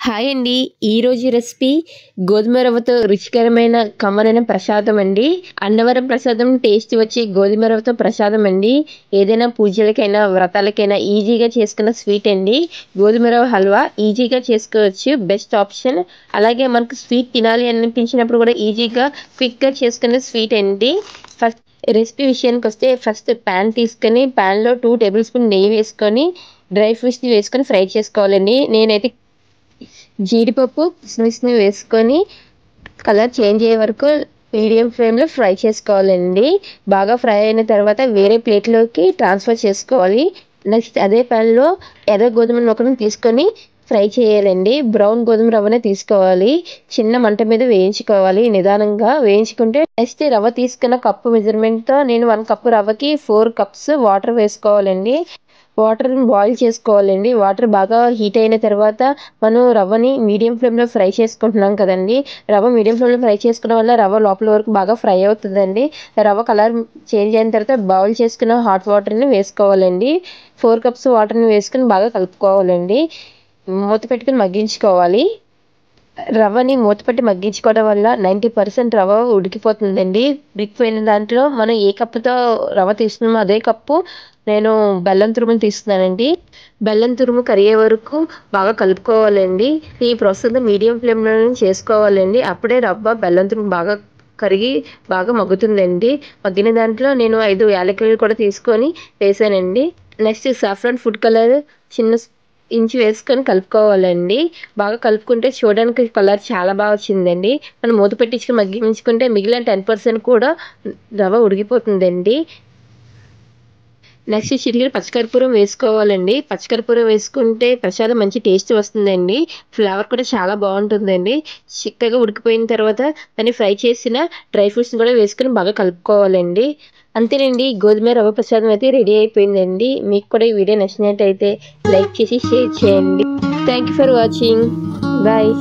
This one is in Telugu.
హాయ్ అండి. ఈరోజు రెసిపీ గోధుమ రవ్వతో రుచికరమైన కమ్మనైన ప్రసాదం అండి. అన్నవరం ప్రసాదం టేస్ట్ వచ్చి గోధుమ రవ్వతో ప్రసాదం అండి. ఏదైనా పూజలకైనా వ్రతాలకైనా ఈజీగా చేసుకున్న స్వీట్ అండి. గోధుమ రవ్వ హల్వా ఈజీగా చేసుకోవచ్చు, బెస్ట్ ఆప్షన్. అలాగే మనకు స్వీట్ తినాలి అనిపించినప్పుడు కూడా ఈజీగా క్విక్గా చేసుకునే స్వీట్ అండి. ఫస్ట్ రెసిపీ విషయానికి వస్తే ఫస్ట్ ప్యాన్ తీసుకొని ప్యాన్లో 2 టేబుల్ స్పూన్ నెయ్యి వేసుకొని డ్రై ఫ్రూట్స్ని వేసుకొని ఫ్రై చేసుకోవాలండి. నేనైతే జీడిపప్పు కిస్మిస్ని వేసుకొని కలర్ చేంజ్ అయ్యే వరకు మీడియం ఫ్లేమ్లో ఫ్రై చేసుకోవాలండి. బాగా ఫ్రై అయిన తర్వాత వేరే ప్లేట్లోకి ట్రాన్స్ఫర్ చేసుకోవాలి. నెక్స్ట్ అదే ప్యాన్లో ఎర్ర గోధుమ నూకను తీసుకొని ఫ్రై చేయాలండి. బ్రౌన్ గోధుమ రవ్వనే తీసుకోవాలి. చిన్న మంట మీద వేయించుకోవాలి, నిదానంగా వేయించుకుంటే. నెక్స్ట్ రవ్వ తీసుకున్న కప్పు మెజర్మెంట్తో నేను 1 కప్పు రవ్వకి 4 కప్స్ వాటర్ వేసుకోవాలండి. వాటర్ని బాయిల్ చేసుకోవాలండి. వాటర్ బాగా హీట్ అయిన తర్వాత మనం రవ్వని మీడియం ఫ్లేమ్లో ఫ్రై చేసుకుంటున్నాం కదండి. రవ్వ మీడియం ఫ్లేమ్లో ఫ్రై చేసుకోవడం వల్ల రవ్వ లోపల వరకు బాగా ఫ్రై అవుతుందండి. రవ్వ కలర్ చేంజ్ అయిన తర్వాత బాయిల్ చేసుకున్న హాట్ వాటర్ని వేసుకోవాలండి. 4 కప్స్ వాటర్ని వేసుకుని బాగా కలుపుకోవాలండి. మూత పెట్టుకుని మగ్గించుకోవాలి. రవ్వని మూతపెట్టి మగ్గించుకోవడం వల్ల 90% రవ్వ ఉడికిపోతుందండి. ఉడికిపోయిన దాంట్లో మనం ఏ కప్పుతో రవ్వ తీసుకున్నామో అదే కప్పు నేను బెల్లం తురుముని తీస్తున్నానండి. బెల్లం తురుము కరిగే వరకు బాగా కలుపుకోవాలండి. ఈ ప్రాసెస్ మీడియం ఫ్లేమ్లో చేసుకోవాలండి. అప్పుడే రవ్వ బెల్లం తురుము బాగా కరిగి బాగా మగ్గుతుందండి. మగ్గిన దాంట్లో నేను 5 యాలకులు కూడా తీసుకొని వేసానండి. నెక్స్ట్ సాఫ్రాన్ ఫుడ్ కలర్ చిన్న ఇంచు వేసుకొని కలుపుకోవాలండి. బాగా కలుపుకుంటే చూడడానికి కలర్ చాలా బాగా వచ్చిందండి. మనం మూత పెట్టించుకొని మగ్గించుకుంటే మిగిలిన 10% కూడా రవ్వ ఉడికిపోతుందండి. నెక్స్ట్ చిటికెడు పచ్చికర్పూరం వేసుకోవాలండి. పచ్చికర్పూరం వేసుకుంటే ప్రసాదం మంచి టేస్ట్ వస్తుందండి. ఫ్లేవర్ కూడా చాలా బాగుంటుందండి. చిక్కగా ఉడికిపోయిన తర్వాత దాన్ని ఫ్రై చేసిన డ్రై ఫ్రూట్స్ని కూడా వేసుకొని బాగా కలుపుకోవాలండి. అంతేనండి, గోధుమ రవ్వ ప్రసాదం అయితే రెడీ అయిపోయిందండి. మీకు కూడా ఈ వీడియో నచ్చినట్టయితే లైక్ చేసి షేర్ చేయండి. Thank you for watching. Bye.